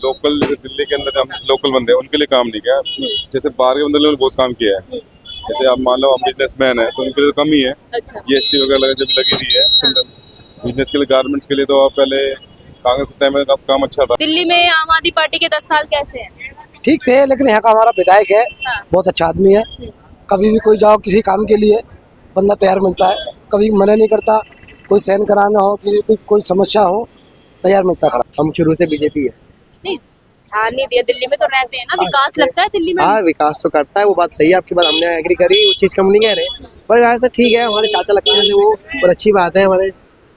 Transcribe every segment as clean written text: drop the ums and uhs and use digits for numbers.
Local जैसे दिल्ली के अंदर हम लोकल बंदे हैं उनके लिए काम नहीं किया। जैसे बाहर के बंदे ने बहुत काम किया है। जैसे आप मान लो हम बिजनेसमैन है तो उनके लिए तो कम ही है। अच्छा। जीएसटी वगैरह जब लगी रही है इसके अंदर बिजनेस के लिए गारमेंट्स के लिए तो पहले कांग्रेस के टाइम में काम अच्छा था। दिल्ली में आम आदमी पार्टी के 10 साल कैसे हैं? ठीक थे, लेकिन यहाँ का हमारा विधायक है, हाँ। बहुत अच्छा आदमी है। कभी भी कोई जाओ किसी काम के लिए बंदा तैयार मिलता है, कभी मना नहीं करता। कोई साइन कराना हो, किसी को कोई समस्या हो, तैयार मिलता खड़ा। हम शुरू से बीजेपी है। नहीं, ध्यान नहीं दिया। दिल्ली में तो रहते हैं ना, विकास लगता है दिल्ली में। हाँ, विकास तो करता है, वो बात सही है आपकी। बात हमने एग्री करी, वो चीज़ कम नहीं कह रहे, पर ऐसा ठीक है। हमारे चाचा लगते हैं वो, और अच्छी बात है हमारे।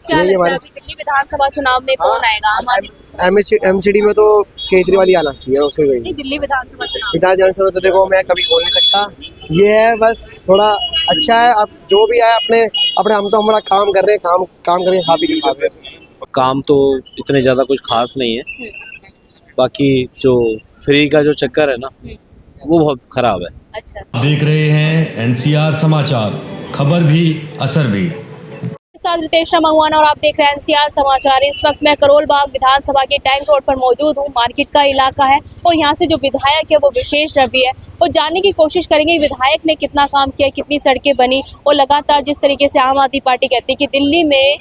क्या लगता है अभी दिल्ली विधानसभा चुनाव में कौन आएगा? आम आदमी एमसीडी में तो केजरीवाल ही आना चाहिए। उसमें नहीं, दिल्ली विधानसभा चुनाव विधानसभा तो देखो मैं कभी बोल नहीं सकता। ये है बस थोड़ा अच्छा है। अब जो भी है अपने अपने हम तो हमारा काम कर रहे हैं, काम करें, खा पी के खा रहे हैं। काम तो इतने ज़्यादा कुछ खास नहीं है। बाकी जो फ्री का जो चक्कर है ना, वो बहुत खराब है। अच्छा। देख रहे हैं एनसीआर समाचार, खबर भी असर भी। साथ रितेश मंगवाना और आप देख रहे हैं एनसीआर समाचार। इस वक्त मैं करोल बाग विधानसभा के टैंक रोड पर मौजूद हूँ। मार्केट का इलाका है और यहाँ से जो विधायक है वो विशेष रवि है, और जानने की कोशिश करेंगे विधायक ने कितना काम किया, कितनी सड़कें बनी, और लगातार जिस तरीके से आम आदमी पार्टी कहती है कि दिल्ली में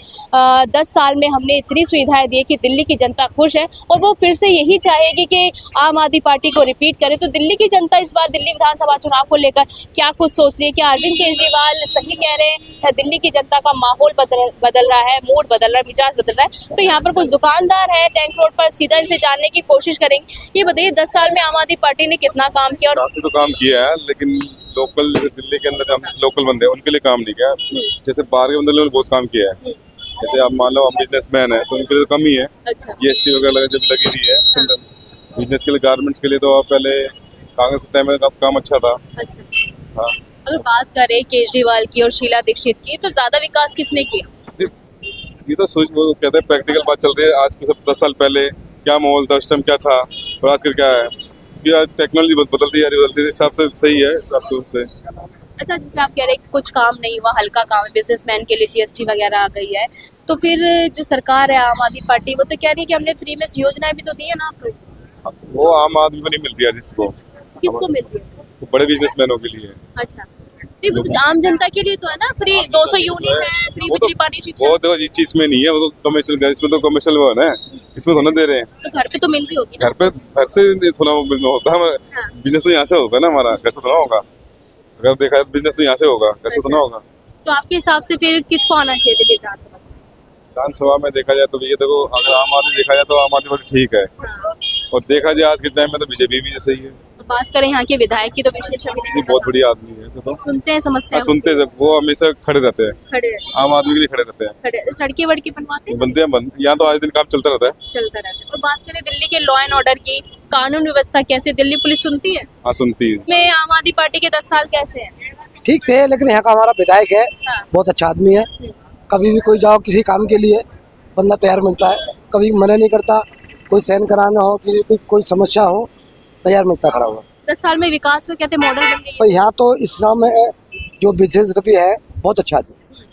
10 साल में हमने इतनी सुविधाएं दी कि दिल्ली की जनता खुश है, और वो फिर से यही चाहेगी कि आम आदमी पार्टी को रिपीट करे। तो दिल्ली की जनता इस बार दिल्ली विधानसभा चुनाव को लेकर क्या कुछ सोच रही है? क्या अरविंद केजरीवाल सही कह रहे हैं? दिल्ली की जनता का माहौल बदल रहा है, मूड बदल रहा है, मिजाज बदल रहा है। तो यहाँ पर कुछ दुकानदार है टैंक रोड पर, सीधा इनसे जानने की कोशिश करेंगे। ये बताइए 10 साल में आम आदमी पार्टी ने कितना काम किया? और काफी तो काम किया है, लेकिन लोकल जैसे दिल्ली के अंदर हम लोकल बंदे हैं उनके लिए काम नहीं किया। जैसे बाहर के बंदे ने बहुत काम किया है। जैसे आप मान लो हम बिजनेसमैन है तो उनके लिए तो कम ही है। अच्छा। जीएसटी वगैरह जब लगी रही है इसके अंदर बिजनेस के लिए गारमेंट्स के लिए तो पहले कांग्रेस के टाइम में काम अच्छा था। अच्छा। हाँ, अगर बात करें केजरीवाल की और शीला दीक्षित की, तो ज्यादा विकास किसने किया? ये तो वो कहते हैं प्रैक्टिकल बात चल रही है। आज के सब 10 साल पहले क्या माहौल था, उस टाइम क्या था और आजकल क्या है, कि आज टेक्नोलॉजी बदलती जा रही है, बदलती हिसाब से सही है हिसाब से। अच्छा, जैसे आप कह रहे हैं कुछ काम नहीं हुआ, हल्का काम है, बिजनेसमैन के लिए जीएसटी वगैरह आ गई है, तो फिर जो सरकार है आम आदमी पार्टी, वो तो कह रही है कि हमने फ्री में योजनाएं भी तो दी है ना आपको। वो आम आदमी को नहीं मिलती है, जिसको किसको मिलती है? बड़े बिजनेसमैनों के लिए। अच्छा, नहीं वो तो आम जनता के लिए तो है ना, फ्री 200 यूनिट है, फ्री बिजली पानी शिक्षा। वो देखो इस चीज में नहीं है, वो तो कमर्शियल, इसमें तो कमर्शियल वो है ना, इसमें थोड़ा दे रहे हैं। तो घर पे तो मिलती होगी ना? घर से थोड़ा होता है। हाँ। बिजनेस तो यहाँ से होगा ना, हमारा घर से तो ना होगा। अगर देखा जाए बिजनेस तो यहाँ से होगा, घर से तो ना होगा। तो आपके हिसाब से फिर किसको आना चाहिए दिल्ली विधानसभा? विधानसभा में देखा जाए तो ये देखो, अगर आम आदमी देखा जाए तो आम आदमी पार्टी ठीक है, हाँ। और देखा जाए आज के टाइम में तो बीजेपी भी सही है। तो बात करें यहाँ के विधायक की, तो विशेष रवि ने बहुत बढ़िया आदमी है ऐसे तो। सुनते हैं समस्या, सुनते हैं, वो हमेशा खड़े रहते हैं, खड़े रहते आम आदमी के लिए खड़े रहते हैं। खड़े, सड़कें वड़कें बनवाते हैं, बनते हैं यहाँ तो आज दिन काम चलता रहता है। चलता रहता है। और बात करें दिल्ली के लॉ एंड ऑर्डर की, कानून व्यवस्था कैसे, दिल्ली पुलिस सुनती है? हाँ, सुनती है। में आम आदमी पार्टी के 10 साल कैसे हैं? ठीक थे, लेकिन यहाँ का हमारा विधायक है, हाँ। बहुत अच्छा आदमी है। कभी भी कोई जाओ किसी काम के लिए बंदा तैयार मिलता है, कभी मना नहीं करता। कोई साइन कराना हो, किसी को कोई समस्या हो, तैयार मिलता खड़ा हुआ। 10 साल में विकास हुआ, कहते मॉडल बन गई पर यहाँ तो इस समय जो विशेष रवि है, बहुत अच्छा आदमी है।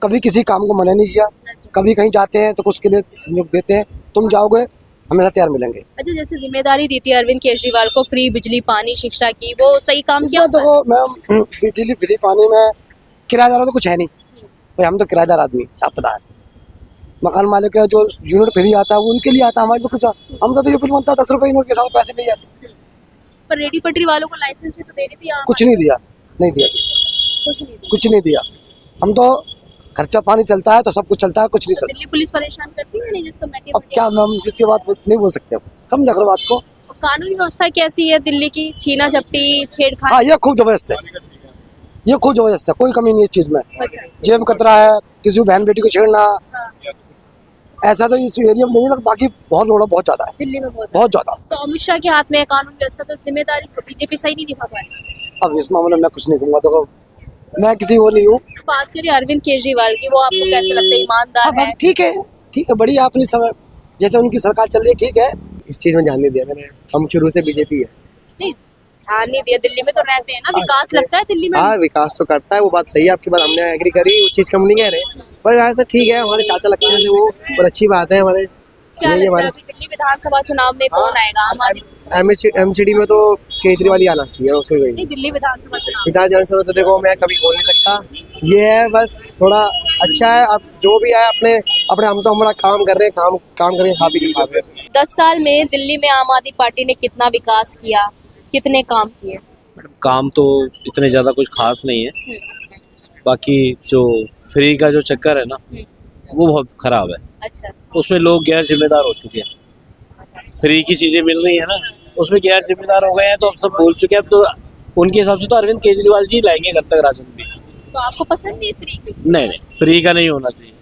कभी किसी काम को मना नहीं किया। कभी कहीं जाते हैं तो कुछ के लिए सहयोग देते हैं, तुम जाओगे हमेशा तैयार मिलेंगे। अच्छा, जैसे जिम्मेदारी दी थी अरविंद केजरीवाल को फ्री बिजली पानी शिक्षा की, वो सही काम किया? इसमें देखो मैम, बिजली फ्री पानी में किराएदार तो कुछ है नहीं भाई, हम तो किराएदार आदमी, साफ पता है। मकान मालिक का जो यूनिट फ्री आता है वो उनके लिए आता है, हमारे तो कुछ हम तो ये फिर बनता है 10 रुपये यूनिट के साथ पैसे नहीं जाते। पर रेडी पटरी वालों को लाइसेंस भी तो दे रही थी आम कुछ नहीं दिया, नहीं दिया, कुछ नहीं दिया। कुछ नहीं दिया। हम तो खर्चा पानी चलता है तो सब कुछ चलता है, कुछ नहीं चलता। दिल्ली पुलिस परेशान करती है नहीं, जिसको अब क्या मैम, जिससे बात नहीं बोल सकते, समझ अगर बात को। कानून व्यवस्था कैसी है दिल्ली की? छीना झपटी, छेड़खानी? हाँ, ये खूब जबरदस्त है, ये खूब जबरदस्त है, कोई कमी नहीं इस चीज में। अच्छा। जेब कतरा है, किसी बहन बेटी को छेड़ना, ऐसा तो इस एरिया में नहीं लगता, बाकी बहुत लोड़ा बहुत ज्यादा है, दिल्ली में बहुत ज्यादा। तो अमित शाह के हाथ में है कानून व्यवस्था, तो जिम्मेदारी को बीजेपी सही नहीं निभा पा रही। अब इस मामले में मैं कुछ नहीं कहूँगा, देखो मैं किसी वो नहीं हूँ। बात करें अरविंद केजरीवाल की, वो आपको कैसे लगता है? ईमानदार है? ठीक है, ठीक है, बढ़िया। अपनी समय जैसे उनकी सरकार चल रही है, ठीक है। इस चीज में ध्यान नहीं दिया मैंने, हम शुरू से बीजेपी है। नहीं, ध्यान नहीं दिया। दिल्ली में तो रहते हैं ना, विकास लगता है दिल्ली में? हाँ, विकास तो करता है, वो बात सही है आपकी। बात हमने एग्री करी, वो चीज कम नहीं कह रहे, पर ऐसा ठीक है। हमारे चाचा लगते हैं वो, और अच्छी बात है हमारे। क्या यही लगता है हमारे अभी दिल्ली विधानसभा चुनाव में कौन आएगा? आम आदमी? एमसीडी में तो केजरीवाल ही आना चाहिए, उसमें कोई नहीं, दिल्ली विधानसभा चुनाव। विधानसभा तो देखो मैं कभी बोल नहीं सकता, ये है बस थोड़ा अच्छा है। अब जो भी है अपने अपने हम तो हमारा काम कर रहे हैं, काम करके खा पी के खा रहे हैं। 10 साल में दिल्ली में आम आदमी पार्टी ने कितना विकास किया, कितने काम किए? काम तो इतने ज़्यादा कुछ खास नहीं है, बाकी जो फ्री का जो चक्कर है ना वो बहुत ख़राब है। अच्छा, उसमें लोग गैर जिम्मेदार हो चुके हैं। फ्री की चीज़ें मिल रही है ना, उसमें गैर जिम्मेदार हो गए हैं, तो अब सब बोल चुके हैं। अब तो उनके हिसाब से तो अरविंद केजरीवाल जी लाएंगे घर तक राशन भी। तो आपको पसंद नहीं फ्री की? नहीं, फ्री का नहीं होना चाहिए,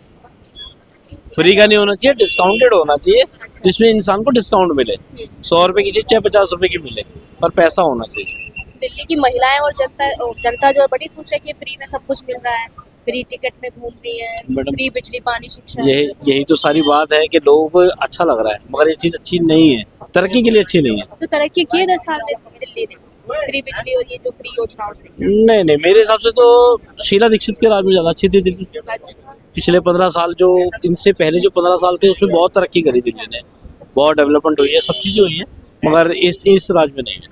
फ्री का नहीं होना चाहिए, डिस्काउंटेड होना चाहिए, जिसमें इंसान को डिस्काउंट मिले। 100 रुपए की चीज़ चाहे 50 रुपए की मिले, पर पैसा होना चाहिए। दिल्ली की महिलाएं और जनता जो है बड़ी खुश है कि फ्री में सब कुछ मिल रहा है, फ्री टिकट में घूम रही है, मैडम, फ्री बिजली पानी शिक्षा। यही तो सारी बात है कि लोगों को अच्छा लग रहा है, मगर ये चीज़ अच्छी नहीं है, तरक्की के लिए अच्छी नहीं है। तो तरक्की की है 10 साल में दिल्ली ने, फ्री बिजली और ये जो फ्री योजनाओं से। नहीं, मेरे हिसाब से तो शीला दीक्षित के राज में ज़्यादा अच्छी थी दिल्ली। अच्छा, पिछले 15 साल जो इनसे पहले जो 15 साल थे उसमें बहुत तरक्की करी दिल्ली ने, बहुत डेवलपमेंट हुई है, सब चीज़ें हुई है, मगर इस राज में नहीं है।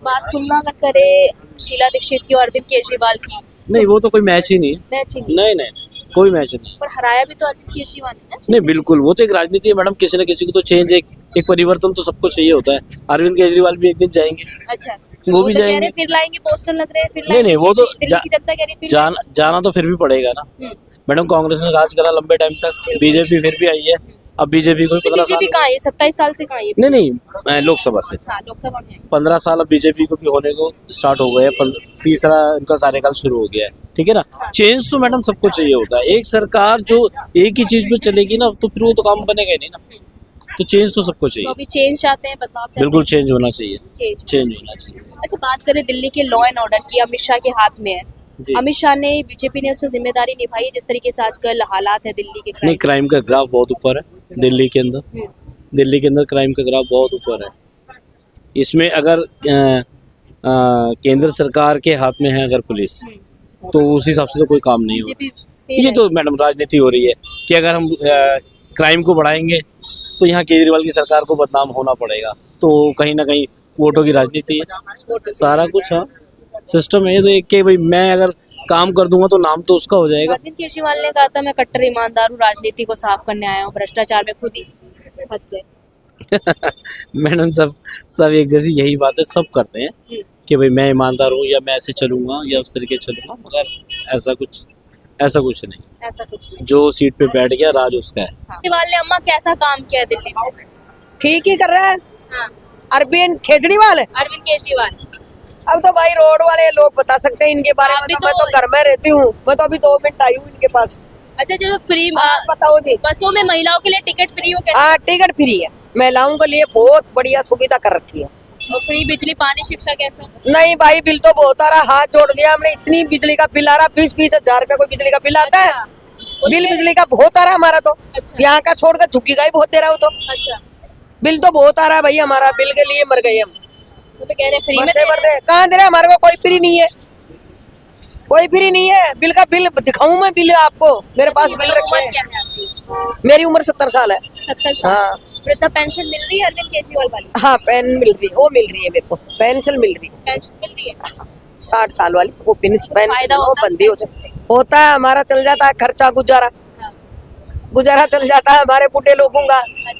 बात तुलना न करे शीला दीक्षित की और अरविंद केजरीवाल की, नहीं, वो तो कोई मैच ही नहीं है। मैच ही नहीं। नहीं, कोई मैच नहीं। पर हराया भी तो अरविंद केजरीवाल ने ना। नहीं, बिल्कुल, वो तो एक राजनीति है मैडम, किसी न किसी को तो चेंज, एक परिवर्तन तो सबको चाहिए होता है। अरविंद केजरीवाल भी एक दिन जाएंगे, अच्छा, वो भी तो कह रहे जाएंगे। फिर लाएंगे, पोस्टर लग रहे हैं फिर नहीं, लाएंगे। वो तो दिल्ली की जनता कह रही है फिर जाना तो फिर भी पड़ेगा ना मैडम। कांग्रेस ने राज करा लंबे टाइम तक, बीजेपी फिर भी आई है, अब बीजेपी को 15 साल। बीजेपी कहाँ है? 27 साल से कहाँ है? नहीं, लोकसभा से हाँ, लोकसभा में आई। 15 साल अब बीजेपी को भी होने को स्टार्ट हो गए हैं, तीसरा उनका कार्यकाल शुरू हो गया है, ठीक है ना। चेंज तो मैडम सबको चाहिए होता है। एक सरकार जो एक ही चीज पे चलेगी ना, तो फिर वो तो काम बनेगा ही नहीं ना। तो चेंज तो सबको तो चाहिए, अभी चेंज चाहते हैं, बदलाव चाहते बिल्कुल हैं? चेंज होना चाहिए, चेंज। चेंज होना चाहिए। अच्छा, बात करें दिल्ली के लॉ एंड ऑर्डर की, अमित शाह के हाथ में है। जी। अमित शाह ने, बीजेपी ने उस पर जिम्मेदारी निभाई है, जिस तरीके से आजकल हालात है दिल्ली के नहीं, क्राइम का ग्राफ बहुत ऊपर है दिल्ली के अंदर, दिल्ली के अंदर क्राइम का ग्राफ बहुत ऊपर है। इसमें अगर केंद्र सरकार के हाथ में है अगर पुलिस, तो उस हिसाब से तो कोई काम नहीं होगा। बीजेपी ये तो मैडम राजनीति हो रही है कि अगर हम क्राइम को बढ़ाएंगे तो यहाँ केजरीवाल की सरकार को बदनाम होना पड़ेगा, तो कहीं ना कहीं वोटों की राजनीति है, सारा कुछ। हाँ, सिस्टम है तो एक के भाई मैं अगर काम कर दूंगा तो नाम तो उसका हो जाएगा। अरविंद केजरीवाल ने कहा था मैं कट्टर ईमानदार हूँ, राजनीति को साफ करने आया हूँ, भ्रष्टाचार में खुद ही फंस गए। मैडम, सब एक जैसी यही बातें सब करते हैं कि भाई मैं ईमानदार हूँ या मैं ऐसे चलूंगा या उस तरीके चलूंगा, मगर ऐसा कुछ नहीं। ऐसा कुछ जो सीट पे बैठ गया राज उसका है। केजरीवाल ने अम्मा कैसा काम किया है दिल्ली में? ठीक ही कर रहा है हाँ, अरविंद केजरीवाल। अरविंद केजरीवाल। अब तो भाई रोड वाले लोग बता सकते हैं इनके बारे आप में, भी तो मैं तो- तो घर में रहती हूँ, मैं तो अभी 2 मिनट आई हूँ इनके पास। अच्छा, जो फ्री बताओ जी। बसों में महिलाओं के लिए टिकट फ्री हो कैसे? हाँ, टिकट फ्री है, महिलाओं के लिए बहुत बढ़िया सुविधा कर रखी है। और फ्री बिजली पानी शिक्षा कैसा? नहीं भाई, बिल तो बहुत आ रहा, हाथ जोड़ दिया हमने, इतनी बिजली का बिल आ रहा, 20-20 हजार रुपया कोई बिजली का बिल आता है। बिल बिजली का बहुत आ रहा हमारा तो, अच्छा। यहाँ का छोड़कर झुग्गी का ही बहुत दे रहा हूँ, तो अच्छा, बिल तो बहुत आ रहा है भाई हमारा, बिल के लिए मर गए हम। वो तो कह रहे फ्री में मरते दे रहे मरते कहाँ दे रहे, हमारे को कोई फ्री नहीं है, कोई फ्री नहीं है। बिल का बिल दिखाऊं मैं बिल आपको, मेरे पास हैं। बिल उम्र रखे हैं। क्या है आपकी? मेरी उम्र 70 साल है। 70 साल। हाँ वृद्धा पेंशन मिल रही है अरविंद केजरीवाल वाली? हाँ, पेन मिल रही है, वो मिल रही है मेरे को, पेंशन मिल रही है पेंशन मिल रही है? 60 साल वाली, वो पेन फायदा वो होता है बंदी होता है, हमारा चल जाता है खर्चा गुजारा, हाँ। गुजारा चल जाता है हमारे बूढ़े लोगों का।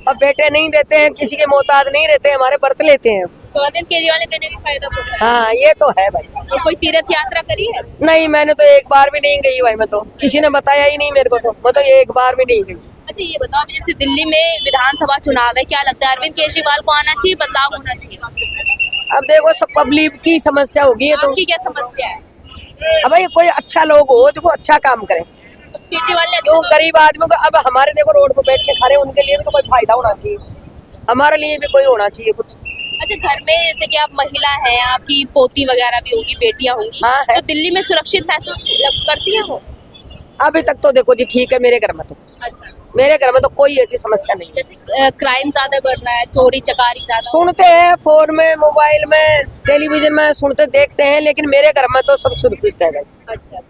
अब बेटे नहीं देते हैं, किसी के मोहताज नहीं रहते, हमारे बर्त लेते हैं। तो अरविंद केजरीवाल ने कहने भी फायदा पहुंचा। हाँ, ये तो है भाई। तो कोई तीर्थ यात्रा करी है? नहीं, मैंने तो एक बार भी नहीं गई भाई, मैं तो किसी ने बताया ही नहीं मेरे को, तो मैं तो एक बार भी नहीं गई। अच्छा, ये बताओ अभी जैसे दिल्ली में विधानसभा चुनाव है, क्या लगता है अरविंद केजरीवाल को आना चाहिए, बदलाव होना चाहिए? अब देखो, सब पब्लिक की समस्या होगी ये तो। आपकी क्या समस्या है? अब भाई कोई अच्छा लोग हो जो अच्छा काम करे, तो केजरीवाल ने क्यों गरीब आदमी को, अब हमारे देखो रोड पे बैठ के खा रहे हैं, उनके लिए भी तो कोई फायदा होना चाहिए, हमारे लिए भी कोई होना चाहिए कुछ। अच्छा, घर में जैसे कि आप महिला हैं, आपकी पोती वगैरह भी होगी, बेटियां होंगी, हाँ, है। तो दिल्ली में सुरक्षित महसूस करती है वो? अभी तक तो देखो जी ठीक है, मेरे घर में तो, अच्छा, मेरे घर में तो कोई ऐसी समस्या नहीं है। जैसे क्राइम ज्यादा बढ़ रहा है, चोरी चकारी ज्यादा, सुनते हैं फोन में, मोबाइल में, टेलीविजन में सुनते देखते हैं, लेकिन मेरे घर में तो सब सुरक्षित है भाई, अच्छा,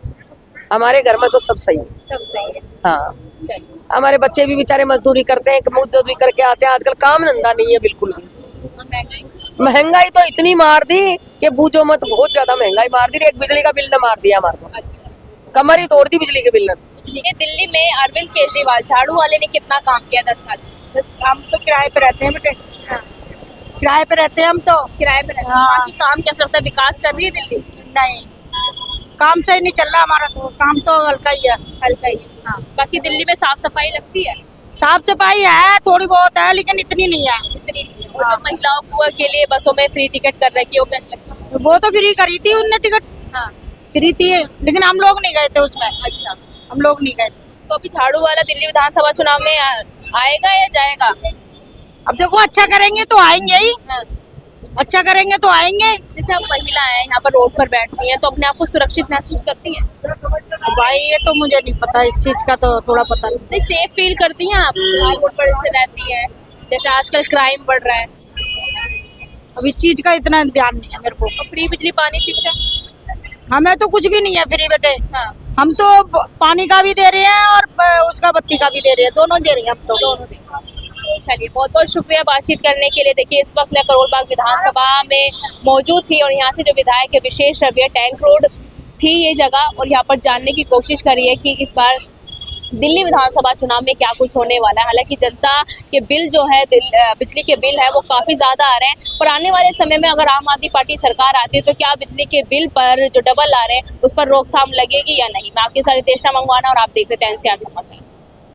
हमारे घर में तो सब सही है। सब सही है। हाँ, चलिए, हमारे बच्चे भी बेचारे मजदूरी करते हैं, मजदूरी करके आते हैं। आजकल काम धंधा नहीं है बिल्कुल भी। और महंगाई? महंगाई तो इतनी मार दी कि पूछो मत, बहुत ज्यादा महंगाई मार दी। एक बिजली का बिल ने मार दिया हमारे को, अच्छा, कमर ही तोड़ दी बिजली के बिल ने। ये दिल्ली में अरविंद केजरीवाल झाड़ू वाले ने कितना काम किया 10 साल? हम तो किराए पे रहते हैं बेटे, हाँ, किराए पे रहते हैं हम तो। किराए पे रहते हैं। हाँ। बाकी काम कैसा लगता है, विकास कर रही है दिल्ली? नहीं, काम सही नहीं चल रहा हमारा, तो काम तो हल्का ही है। हल्का ही है। हाँ। बाकी दिल्ली में साफ सफाई लगती है? साफ सफाई है, थोड़ी बहुत है, लेकिन इतनी नहीं है। इतनी नहीं है। और जो महिलाओं को के लिए बसों में फ्री टिकट कर रखी है, वो कैसे लगता है? वो तो फ्री करी थी उनने टिकट, हाँ, फ्री थी, लेकिन हम लोग नहीं गए थे उसमें, अच्छा। हम लोग नहीं गए थे। तो अभी झाड़ू वाला दिल्ली विधानसभा चुनाव में आएगा या जाएगा? अब देखो, अच्छा करेंगे तो आएंगे ही, हाँ। अच्छा करेंगे तो आएंगे। जैसे आप महिला हैं, यहाँ पर रोड पर बैठती हैं, तो अपने आप को सुरक्षित महसूस करती हैं? भाई ये तो मुझे नहीं पता, इस चीज का तो थोड़ा पता नहीं। नहीं, सेफ फील करती हैं आप? रोड पर इससे रहती है, जैसे आजकल क्राइम बढ़ रहा है। अब इस चीज का इतना ध्यान नहीं है मेरे को। और फ्री बिजली पानी शिक्षा? हमें तो कुछ भी नहीं है फ्री बेटे, हाँ, हम तो पानी का भी दे रहे हैं और उसका बत्ती का भी दे रहे हैं, दोनों दे रहे हैं हम तो। दोनों दिन। चलिए, बहुत बहुत शुक्रिया बातचीत करने के लिए। देखिए, इस वक्त मैं करोल बाग विधानसभा में मौजूद थी और यहाँ से जो विधायक है विशेष रवैया, टैंक रोड थी ये जगह, और यहाँ पर जानने की कोशिश करी है कि इस बार दिल्ली विधानसभा चुनाव में क्या कुछ होने वाला है। हालांकि जनता के बिल जो है, बिजली के बिल है, वो काफ़ी ज़्यादा आ रहे हैं, और आने वाले समय में अगर आम आदमी पार्टी सरकार आती है तो क्या बिजली के बिल पर जो डबल आ रहे हैं उस पर रोकथाम लगेगी या नहीं? मैं आपके साथ रितेश मंगवाना और आप देख रहे थे NCR समाचार।